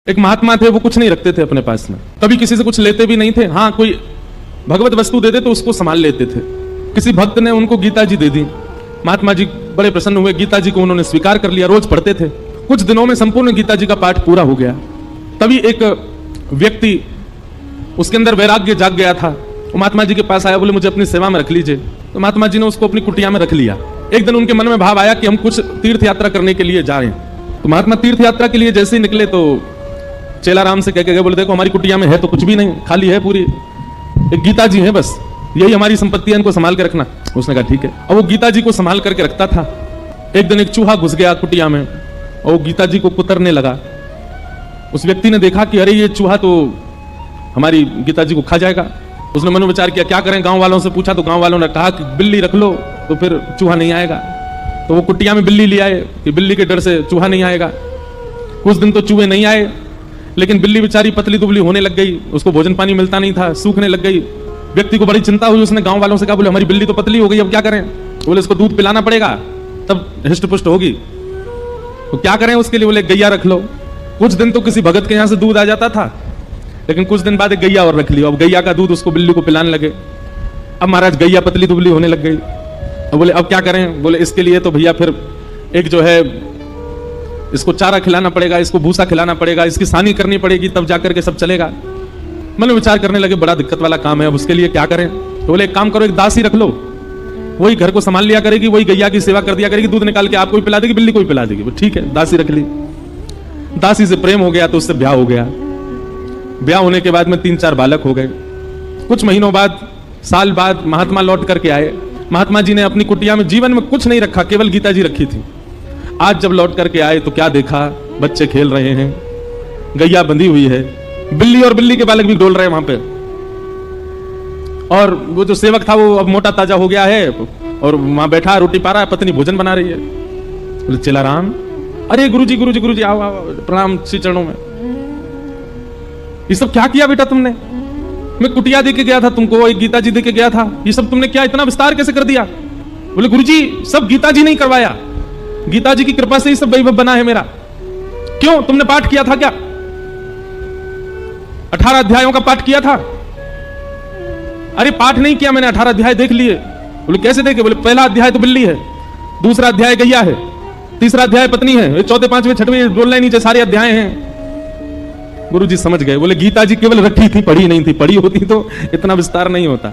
एक महात्मा थे, वो कुछ नहीं रखते थे अपने पास में, कभी किसी से कुछ लेते भी नहीं थे। हाँ, कोई भगवत वस्तु दे दे तो उसको संभाल लेते थे। किसी भक्त ने उनको गीता जी दे दी, महात्मा जी बड़े प्रसन्न हुए, गीता जी को उन्होंने स्वीकार कर लिया, रोज पढ़ते थे। कुछ दिनों में संपूर्ण गीता जी का पाठ पूरा हो गया। तभी एक व्यक्ति, उसके अंदर वैराग्य जाग गया था, वो महात्मा जी के पास आया, बोले मुझे अपनी सेवा में रख लीजिए। तो महात्मा जी ने उसको अपनी कुटिया में रख लिया। एक दिन उनके मन में भाव आया कि हम कुछ तीर्थ यात्रा करने के लिए जा रहे हैं। तो महात्मा तीर्थ यात्रा के लिए जैसे ही निकले तो चेला राम से कह के गए, बोले देखो हमारी कुटिया में है तो कुछ भी नहीं, खाली है पूरी, एक गीता जी है बस, यही हमारी संपत्ति है, इनको संभाल के रखना। उसने कहा ठीक है। और वो गीता जी को संभाल करके रखता था। एक दिन एक चूहा घुस गया कुटिया में और वो गीता जी को कुतरने लगा। उस व्यक्ति ने देखा कि अरे ये चूहा तो हमारी गीता जी को खा जाएगा। उसने मनोविचार किया क्या करें, गांव वालों से पूछा तो गांव वालों ने कहा कि बिल्ली रख लो तो फिर चूहा नहीं आएगा। तो वो कुटिया में बिल्ली ले आए कि बिल्ली के डर से चूहा नहीं आएगा। कुछ दिन तो चूहे नहीं आए, लेकिन बिल्ली बेचारी पतली दुबली होने लग गई, उसको भोजन पानी मिलता नहीं था, सूखने लग गई। व्यक्ति को बड़ी चिंता हुई, उसने गांव वालों से कहा, बोले हमारी बिल्ली तो पतली हो गई, अब क्या करें। बोले इसको दूध पिलाना पड़ेगा तब हिष्ट पुष्ट होगी। तो क्या करें उसके लिए, बोले गैया रख लो। कुछ दिन तो किसी भगत के यहाँ से दूध आ जाता था, लेकिन कुछ दिन बाद एक गैया और रख लिया। अब गैया का दूध उसको बिल्ली को पिलाने लगे। अब महाराज गैया पतली दुबली होने लग गई। अब बोले अब क्या करें। बोले इसके लिए तो भैया फिर एक जो है इसको चारा खिलाना पड़ेगा, इसको भूसा खिलाना पड़ेगा, इसकी सानी करनी पड़ेगी, तब जाकर के सब चलेगा। मैंने विचार करने लगे बड़ा दिक्कत वाला काम है, अब उसके लिए क्या करें। तो बोले एक काम करो, एक दासी रख लो, वही घर को संभाल लिया करेगी, वही गैया की सेवा कर दिया करेगी, दूध निकाल के आपको भी पिला देगी, बिल्ली को भी पिला देगी। ठीक है, दासी रख ली। दासी से प्रेम हो गया तो उससे ब्याह हो गया। ब्याह होने के बाद में 3-4 बालक हो गए। कुछ महीनों बाद, साल बाद महात्मा लौट करके आए। महात्मा जी ने अपनी कुटिया में जीवन में कुछ नहीं रखा, केवल गीता जी रखी थी। आज जब लौट करके आए तो क्या देखा, बच्चे खेल रहे हैं, गैया बंधी हुई है, बिल्ली और बिल्ली के बालक भी डोल रहे हैं वहां पे। और वो जो सेवक था वो अब मोटा ताजा हो गया है और वहां बैठा रोटी पा रहा है, पत्नी भोजन बना रही है। बोले चेला राम, अरे गुरुजी गुरुजी गुरुजी आओ आओ, प्रणाम श्री चरणों में। ये सब क्या किया बेटा तुमने? मैं कुटिया दे के गया था तुमको, एक गीता जी दे के गया था, ये सब तुमने क्या इतना विस्तार कैसे कर दिया? बोले गुरुजी सब गीता जी नहीं करवाया, गीता जी की कृपा से ही सब वैभव बना है मेरा। क्यों, तुमने पाठ किया था क्या? 18 अध्यायों का पाठ किया था? अरे पाठ नहीं किया मैंने, 18 अध्याय देख लिए। बोले कैसे देखे? बोले पहला अध्याय तो बिल्ली है, दूसरा अध्याय गैया है, तीसरा अध्याय पत्नी है, चौथे पांचवें छठवें बोलने नीचे सारे अध्याय हैं। गुरुजी समझ गए। बोले गीता जी केवल रखी थी, पढ़ी नहीं थी, पढ़ी होती तो इतना विस्तार नहीं होता।